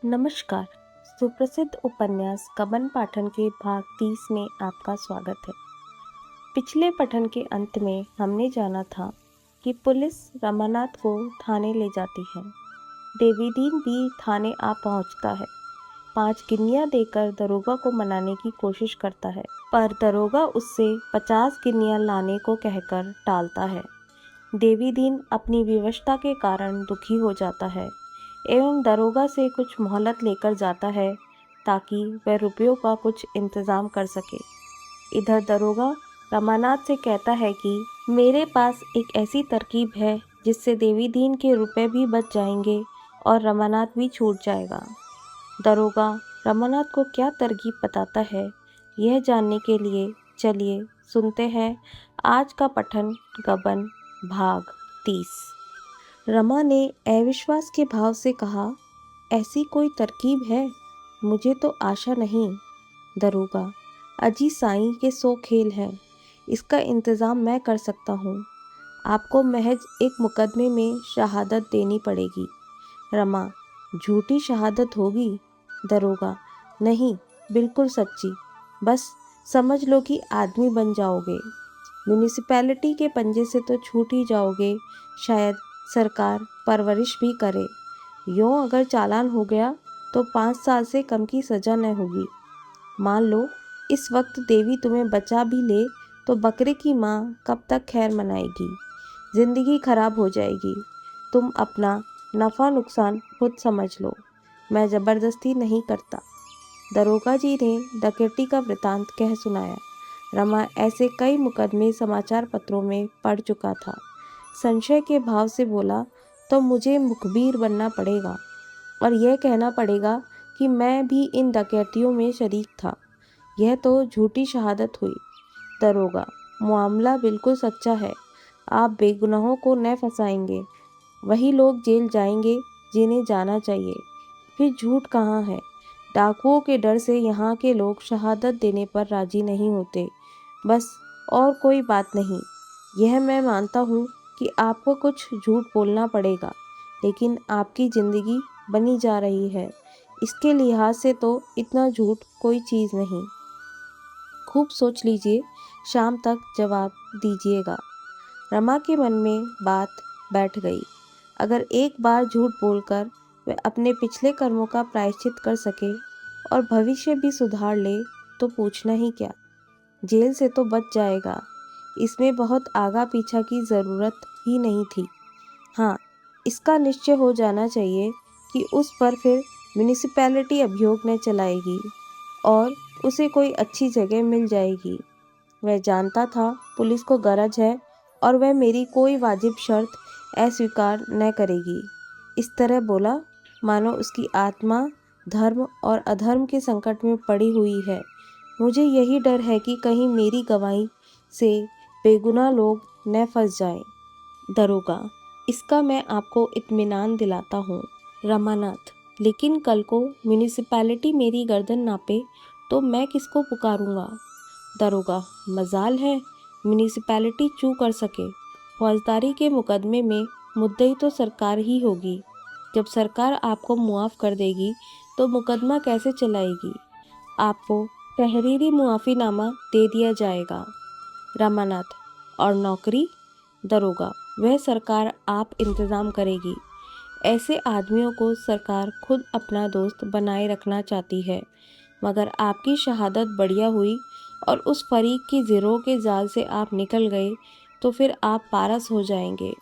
नमस्कार। सुप्रसिद्ध उपन्यास कब्बन पाठन के भाग 30 में आपका स्वागत है। पिछले पठन के अंत में हमने जाना था कि पुलिस रमानाथ को थाने ले जाती है। देवीदीन भी थाने आ पहुंचता है। 5 गिन्नियां देकर दरोगा को मनाने की कोशिश करता है, पर दरोगा उससे 50 गिन्नियां लाने को कहकर टालता है। देवीदीन अपनी विवशता के कारण दुखी हो जाता है एवं दरोगा से कुछ मोहलत लेकर जाता है ताकि वह रुपयों का कुछ इंतज़ाम कर सके। इधर दरोगा रमानाथ से कहता है कि मेरे पास एक ऐसी तरकीब है जिससे देवीदीन के रुपए भी बच जाएंगे और रमानाथ भी छूट जाएगा। दरोगा रमानाथ को क्या तरकीब बताता है, यह जानने के लिए चलिए सुनते हैं आज का पठन कब्बन भाग 30। रमा ने अविश्वास के भाव से कहा, ऐसी कोई तरकीब है? मुझे तो आशा नहीं। दरोगा, अजी साईं के 100 खेल हैं, इसका इंतज़ाम मैं कर सकता हूँ। आपको महज एक मुकदमे में शहादत देनी पड़ेगी। रमा, झूठी शहादत होगी? दरोगा, नहीं, बिल्कुल सच्ची। बस समझ लो कि आदमी बन जाओगे। म्यूनिसिपैलिटी के पंजे से तो छूट ही जाओगे, शायद सरकार परवरिश भी करे। यूँ अगर चालान हो गया तो 5 साल से कम की सज़ा न होगी। मान लो इस वक्त देवी तुम्हें बचा भी ले तो बकरे की माँ कब तक खैर मनाएगी? ज़िंदगी खराब हो जाएगी। तुम अपना नफ़ा नुकसान खुद समझ लो, मैं ज़बरदस्ती नहीं करता। दरोगा जी ने डकैती का वृतांत कह सुनाया। रमा ऐसे कई मुकदमे समाचार पत्रों में पढ़ चुका था। संशय के भाव से बोला, तो मुझे मुखबिर बनना पड़ेगा और यह कहना पड़ेगा कि मैं भी इन डकैतियों में शरीक था। यह तो झूठी शहादत हुई। दरोगा, मामला बिल्कुल सच्चा है। आप बेगुनाहों को न फंसाएंगे। वही लोग जेल जाएंगे जिन्हें जाना चाहिए। फिर झूठ कहाँ है? डाकुओं के डर से यहाँ के लोग शहादत देने पर राजी नहीं होते, बस और कोई बात नहीं। यह मैं मानता हूँ कि आपको कुछ झूठ बोलना पड़ेगा, लेकिन आपकी ज़िंदगी बनी जा रही है, इसके लिहाज से तो इतना झूठ कोई चीज़ नहीं। खूब सोच लीजिए, शाम तक जवाब दीजिएगा। रमा के मन में बात बैठ गई। अगर एक बार झूठ बोलकर वह अपने पिछले कर्मों का प्रायश्चित कर सके और भविष्य भी सुधार ले तो पूछना ही क्या, जेल से तो बच जाएगा। इसमें बहुत आगा पीछा की ज़रूरत ही नहीं थी। हाँ, इसका निश्चय हो जाना चाहिए कि उस पर फिर म्यूनिसिपैलिटी अभियोग न चलाएगी और उसे कोई अच्छी जगह मिल जाएगी। वह जानता था पुलिस को गरज है और वह मेरी कोई वाजिब शर्त अस्वीकार न करेगी। इस तरह बोला मानो उसकी आत्मा धर्म और अधर्म के संकट में पड़ी हुई है। मुझे यही डर है कि कहीं मेरी गवाही से बेगुनाह लोग न फंस जाएं। दरोगा, इसका मैं आपको इत्मीनान दिलाता हूँ। रमानाथ, लेकिन कल को म्यूनिसिपैलिटी मेरी गर्दन नापे तो मैं किसको पुकारूंगा? दरोगा, मजाल है म्यूनिसिपैलिटी चू कर सके। फौजदारी के मुकदमे में मुद्दई तो सरकार ही होगी। जब सरकार आपको मुआफ़ कर देगी तो मुकदमा कैसे चलाएगी? आपको तहरीरी मुआफ़ीनामा दे दिया जाएगा। रमानाथ, और नौकरी? दरोगा, वह सरकार आप इंतज़ाम करेगी। ऐसे आदमियों को सरकार खुद अपना दोस्त बनाए रखना चाहती है, मगर आपकी शहादत बढ़िया हुई और उस फरीक की ज़िरों के जाल से आप निकल गए तो फिर आप पारस हो जाएंगे।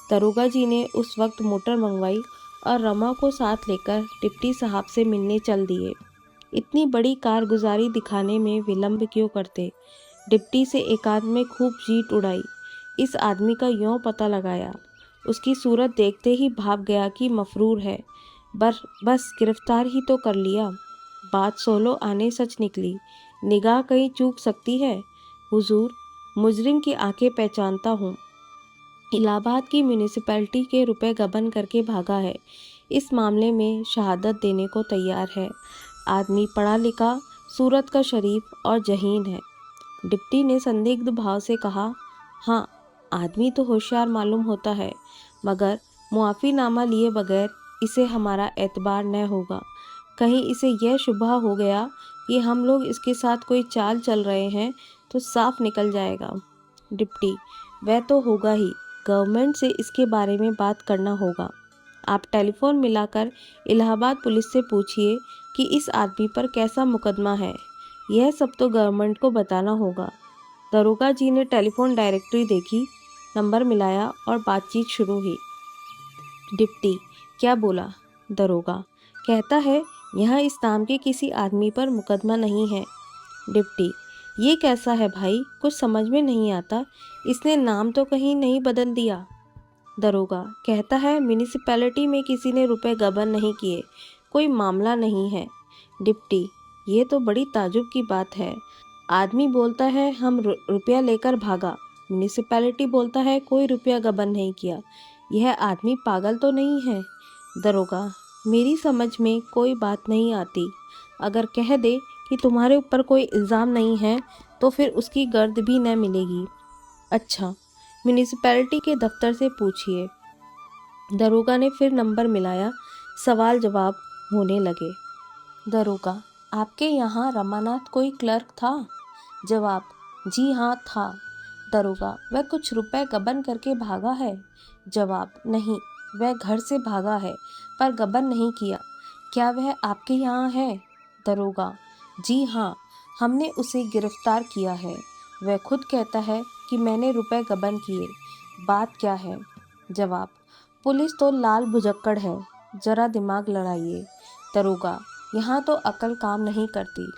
दरोगा जी ने उस वक्त मोटर मंगवाई और रमा को साथ लेकर डिप्टी साहब से मिलने चल दिए। इतनी बड़ी कारगुजारी दिखाने में विलंब क्यों करते? डिप्टी से एकांत में खूब जीट उड़ाई। इस आदमी का यों पता लगाया। उसकी सूरत देखते ही भाप गया कि मफरूर है। बस गिरफ्तार ही तो कर लिया। बात सोलो आने सच निकली। निगाह कहीं चूक सकती है। हुजूर, मुजरिम की आंखें पहचानता हूँ। इलाहाबाद की म्यूनिसिपैलिटी के रुपए गबन करके भागा है। इस मामले में शहादत देने को तैयार है। आदमी पढ़ा लिखा, सूरत का शरीफ और जहीन है। डिप्टी ने संदिग्ध भाव से कहा, हाँ, आदमी तो होशियार मालूम होता है, मगर मुआफ़ीनामा लिए बगैर इसे हमारा एतबार न होगा। कहीं इसे यह शुबहा हो गया कि हम लोग इसके साथ कोई चाल चल रहे हैं तो साफ निकल जाएगा। डिप्टी, वह तो होगा ही, गवर्नमेंट से इसके बारे में बात करना होगा। आप टेलीफोन मिलाकर इलाहाबाद पुलिस से पूछिए कि इस आदमी पर कैसा मुकदमा है। यह सब तो गवर्नमेंट को बताना होगा। दरोगा जी ने टेलीफोन डायरेक्टरी देखी, नंबर मिलाया और बातचीत शुरू हुई। डिप्टी, क्या बोला? दरोगा, कहता है यहाँ इस नाम के किसी आदमी पर मुकदमा नहीं है। डिप्टी, ये कैसा है भाई, कुछ समझ में नहीं आता, इसने नाम तो कहीं नहीं बदल दिया। दरोगा, कहता है म्यूनिसिपैलिटी में किसी ने रुपए गबन नहीं किए, कोई मामला नहीं है। डिप्टी, ये तो बड़ी ताजुब की बात है। आदमी बोलता है हम रुपया लेकर भागा, म्यूनिसिपैलिटी बोलता है कोई रुपया गबन नहीं किया। यह आदमी पागल तो नहीं है? दरोगा, मेरी समझ में कोई बात नहीं आती। अगर कह दे कि तुम्हारे ऊपर कोई इल्ज़ाम नहीं है तो फिर उसकी गर्द भी न मिलेगी। अच्छा, म्यूनिसिपैलिटी के दफ्तर से पूछिए। दरोगा ने फिर नंबर मिलाया, सवाल जवाब होने लगे। दरोगा, आपके यहाँ रमानाथ कोई क्लर्क था? जवाब, जी हाँ था। दरोगा, वह कुछ रुपए गबन करके भागा है? जवाब, नहीं, वह घर से भागा है पर गबन नहीं किया। क्या वह आपके यहाँ है? दरोगा, जी हाँ, हमने उसे गिरफ्तार किया है। वह खुद कहता है कि मैंने रुपए गबन किए। बात क्या है? जवाब, पुलिस तो लाल भुजक्कड़ है, जरा दिमाग लड़ाइए। दरोगा, यहाँ तो अकल काम नहीं करती।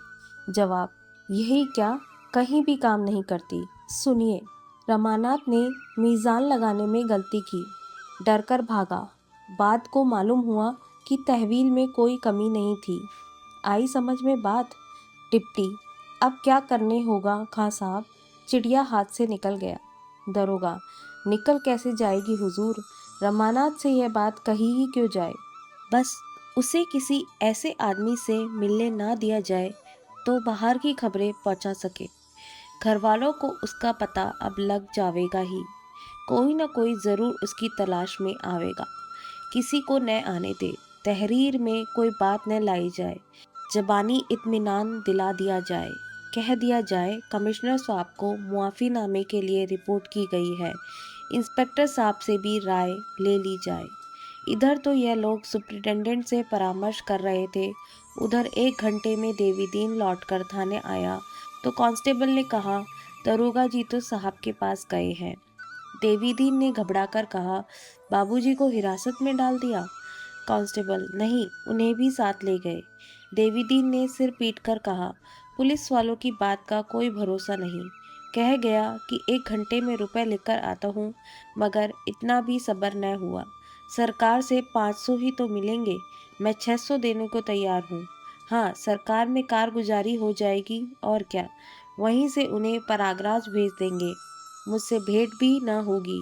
जवाब, यही क्या, कहीं भी काम नहीं करती। सुनिए, रमानाथ ने मीज़ान लगाने में गलती की, डरकर भागा। बाद को मालूम हुआ कि तहवील में कोई कमी नहीं थी। आई समझ में बात? डिप्टी, अब क्या करने होगा खां साहब, चिड़िया हाथ से निकल गया। दरोगा, निकल कैसे जाएगी हुजूर, रमानाथ से यह बात कही ही क्यों जाए। बस उसे किसी ऐसे आदमी से मिलने ना दिया जाए तो बाहर की खबरें पहुंचा सके। घर वालों को उसका पता अब लग जावेगा ही। कोई ना कोई ज़रूर उसकी तलाश में आवेगा। किसी को न आने दे, तहरीर में कोई बात न लाई जाए, ज़बानी इत्मीनान दिला दिया जाए, कह दिया जाए कमिश्नर साहब को मुआफ़ीनामे के लिए रिपोर्ट की गई है, इंस्पेक्टर साहब से भी राय ले ली जाए। इधर तो यह लोग सुप्रिटेंडेंट से परामर्श कर रहे थे, उधर 1 घंटे में देवीदीन लौटकर थाने आया तो कांस्टेबल ने कहा, दरोगा जी तो साहब के पास गए हैं। देवीदीन ने घबराकर कहा, बाबूजी को हिरासत में डाल दिया? कांस्टेबल, नहीं, उन्हें भी साथ ले गए। देवीदीन ने सिर पीटकर कहा, पुलिस वालों की बात का कोई भरोसा नहीं। कह गया कि 1 घंटे में रुपए लेकर आता हूँ, मगर इतना भी सब्र न हुआ। सरकार से 500 ही तो मिलेंगे, मैं 600 देने को तैयार हूँ। हाँ, सरकार में कारगुजारी हो जाएगी और क्या, वहीं से उन्हें प्रयागराज भेज देंगे। मुझसे भेंट भी न होगी,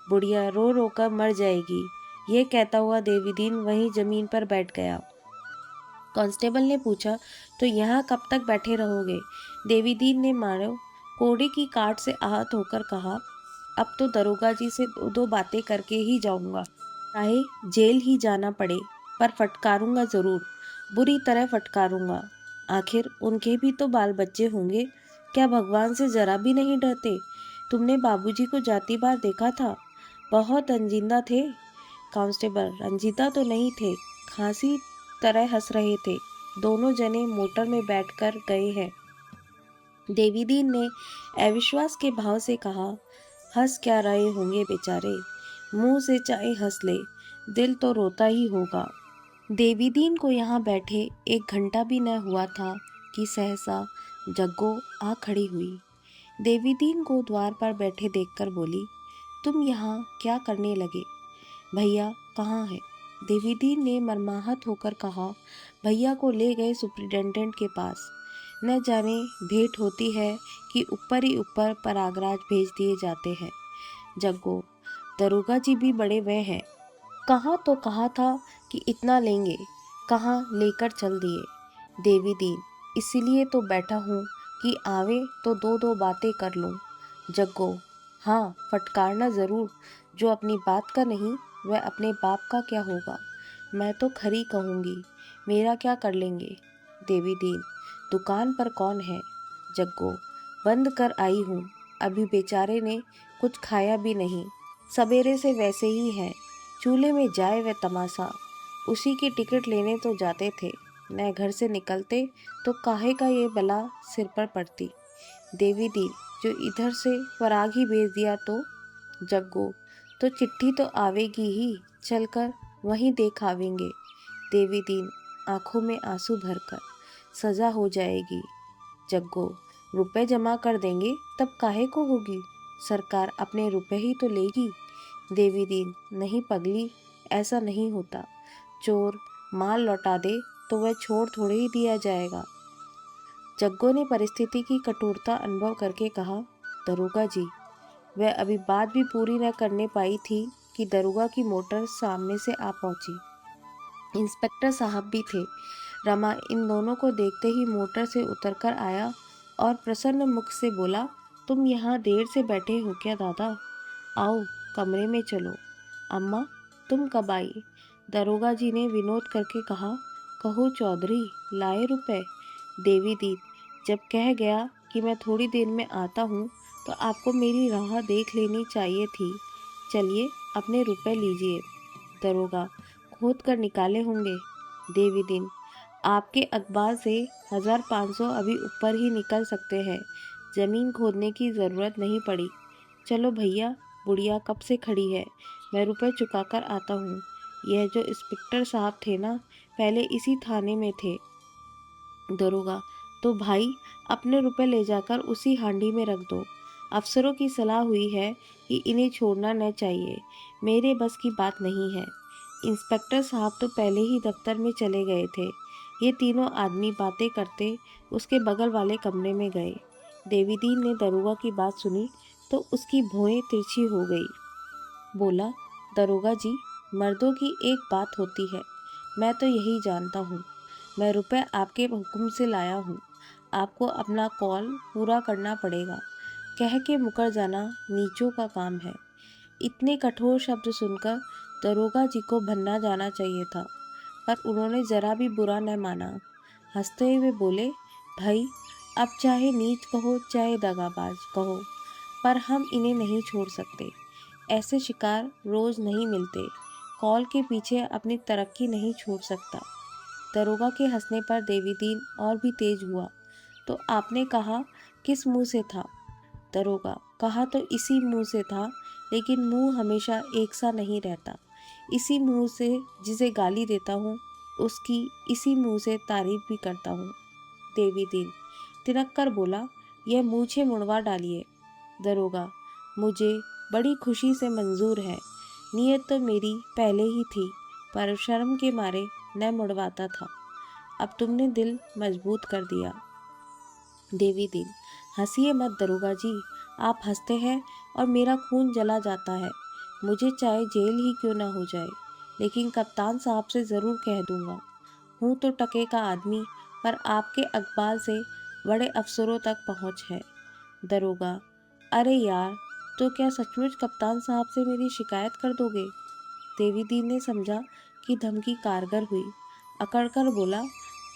बुढ़िया रो रो कर मर जाएगी। ये कहता हुआ देवीदीन वहीं जमीन पर बैठ गया। कांस्टेबल ने पूछा, तो यहाँ कब तक बैठे रहोगे? देवीदीन ने मारो कोड़े की काट से आहत होकर कहा, अब तो दरोगा जी से दो बातें करके ही जाऊंगा, चाहे जेल ही जाना पड़े, पर फटकारूंगा ज़रूर, बुरी तरह फटकारूंगा। आखिर उनके भी तो बाल बच्चे होंगे, क्या भगवान से जरा भी नहीं डरते? तुमने बाबूजी को जाती बार देखा था, बहुत रंजीदा थे। कांस्टेबल, रंजीदा तो नहीं थे, खांसी तरह हंस रहे थे। दोनों जने मोटर में बैठकर गए हैं। देवीदीन ने अविश्वास के भाव से कहा, हंस क्या रहे होंगे बेचारे, मुंह से चाहे हंस ले, दिल तो रोता ही होगा। देवीदीन को यहाँ बैठे 1 घंटा भी न हुआ था कि सहसा जग्गो आ खड़ी हुई। देवीदीन को द्वार पर बैठे देखकर बोली, तुम यहाँ क्या करने लगे? भैया कहाँ है? देवीदीन ने मर्माहत होकर कहा, भैया को ले गए सुप्रिटेंडेंट के पास, न जाने भेंट होती है कि ऊपर ही ऊपर प्रयागराज भेज दिए जाते हैं। जग्गो, दरोगा जी भी बड़े वह हैं, कहाँ तो कहा था कि इतना लेंगे, कहाँ लेकर चल दिए। देवीदीन, इसीलिए तो बैठा हूँ कि आवे तो 2 बातें कर लूँ। जग्गो, हाँ, फटकारना ज़रूर, जो अपनी बात का नहीं वह अपने बाप का क्या होगा। मैं तो खरी कहूँगी, मेरा क्या कर लेंगे। देवी दीन, दुकान पर कौन है। जग्गो, बंद कर आई हूँ, अभी बेचारे ने कुछ खाया भी नहीं, सवेरे से वैसे ही है, चूल्हे में जाए व तमाशा, उसी की टिकट लेने तो जाते थे, न घर से निकलते तो काहे का ये बला सिर पर पड़ती। देवी दीन, जो इधर से पराग ही भेज दिया तो। जग्गू, तो चिट्ठी तो आवेगी ही, चलकर वहीं देख आवेंगे। देवी दीन, आंखों में आंसू भरकर, सजा हो जाएगी। जग्गू, रुपए जमा कर देंगे तब काहे को होगी, सरकार अपने रुपए ही तो लेगी। देवी दीन, नहीं पगली, ऐसा नहीं होता, चोर माल लौटा दे तो वह छोड़ थोड़े ही दिया जाएगा। जग्गू ने परिस्थिति की कठोरता अनुभव करके कहा, दरोगा जी, वह अभी बात भी पूरी न करने पाई थी कि दरोगा की मोटर सामने से आ पहुंची। इंस्पेक्टर साहब भी थे। रमा इन दोनों को देखते ही मोटर से उतरकर आया और प्रसन्न मुख से बोला, तुम यहाँ देर से बैठे हो क्या दादा, आओ कमरे में चलो। अम्मा, तुम कब आई। दरोगा जी ने विनोद करके कहा, कहो चौधरी, लाए रुपए। देवी दीन, जब कह गया कि मैं थोड़ी देर में आता हूँ तो आपको मेरी राह देख लेनी चाहिए थी, चलिए अपने रुपए लीजिए। दरोगा, खोद कर निकाले होंगे। देवी दीन, आपके अखबार से 1500 अभी ऊपर ही निकल सकते हैं, जमीन खोदने की ज़रूरत नहीं पड़ी। चलो भैया, बुढ़िया कब से खड़ी है, मैं रुपए चुका कर आता हूँ। यह जो इंस्पेक्टर साहब थे ना, पहले इसी थाने में थे। दरोगा, तो भाई अपने रुपए ले जाकर उसी हांडी में रख दो। अफसरों की सलाह हुई है कि इन्हें छोड़ना न चाहिए, मेरे बस की बात नहीं है। इंस्पेक्टर साहब तो पहले ही दफ्तर में चले गए थे। ये तीनों आदमी बातें करते उसके बगल वाले कमरे में गए। देवीदीन ने दरोगा की बात सुनी तो उसकी भौहें तिरछी हो गई। बोला, दरोगा जी, मर्दों की एक बात होती है, मैं तो यही जानता हूँ। मैं रुपए आपके हुक्म से लाया हूँ, आपको अपना कॉल पूरा करना पड़ेगा। कह के मुकर जाना नीचों का काम है। इतने कठोर शब्द सुनकर दरोगा जी को भन्ना जाना चाहिए था, पर उन्होंने जरा भी बुरा न माना। हंसते हुए बोले, भाई अब चाहे नीच कहो चाहे दगाबाज कहो, पर हम इन्हें नहीं छोड़ सकते। ऐसे शिकार रोज नहीं मिलते। कॉल के पीछे अपनी तरक्की नहीं छोड़ सकता। दरोगा के हंसने पर देवीदीन और भी तेज हुआ। तो आपने कहा किस मुंह से था। दरोगा, कहा तो इसी मुंह से था, लेकिन मुंह हमेशा एक सा नहीं रहता। इसी मुंह से जिसे गाली देता हूँ उसकी इसी मुंह से तारीफ भी करता हूँ। देवीदीन तिनक कर बोला, यह मूछें मुड़वा डालिए। दरोगा, मुझे बड़ी खुशी से मंजूर है। नीयत तो मेरी पहले ही थी, पर शर्म के मारे न मुड़वाता था। अब तुमने दिल मजबूत कर दिया। देवीदीन, हंसिए मत दरोगा जी, आप हंसते हैं और मेरा खून जला जाता है। मुझे चाहे जेल ही क्यों ना हो जाए, लेकिन कप्तान साहब से ज़रूर कह दूंगा। हूँ तो टके का आदमी, पर आपके अखबार से बड़े अफसरों तक पहुँच है। दरोगा, अरे यार, तो क्या सचमुच कप्तान साहब से मेरी शिकायत कर दोगे। देवीदीन ने समझा कि धमकी कारगर हुई। अकड़कर बोला,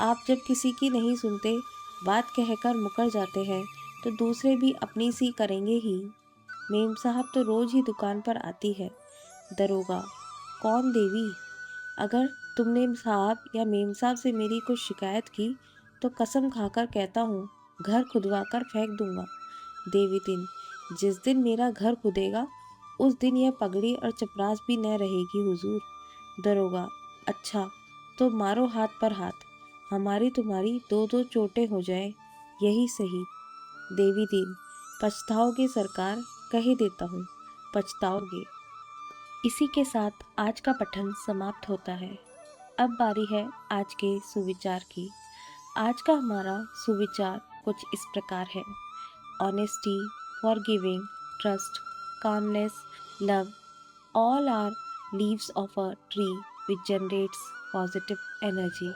आप जब किसी की नहीं सुनते, बात कहकर मुकर जाते हैं, तो दूसरे भी अपनी सी करेंगे ही। मेम साहब तो रोज ही दुकान पर आती है। दरोगा, कौन देवी। अगर तुमने साहब या मेम साहब से मेरी कुछ शिकायत की तो कसम खाकर कहता हूँ घर खुदवा कर फेंक दूंगा। देवीदीन, जिस दिन मेरा घर खुदेगा उस दिन यह पगड़ी और चपरास भी न रहेगी हुजूर। दरोगा, अच्छा, तो मारो हाथ पर हाथ, हमारी तुम्हारी दो दो चोटें हो जाए, यही सही। देवीदीन, पछताओगे सरकार, कह ही देता हूँ, पछताओगे। इसी के साथ आज का पठन समाप्त होता है। अब बारी है आज के सुविचार की। आज का हमारा सुविचार कुछ इस प्रकार है। Honesty, forgiving, trust, calmness, love, all are leaves of a tree which generates positive energy।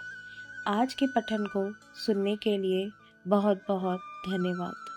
आज के पठन को सुनने के लिए बहुत बहुत धन्यवाद।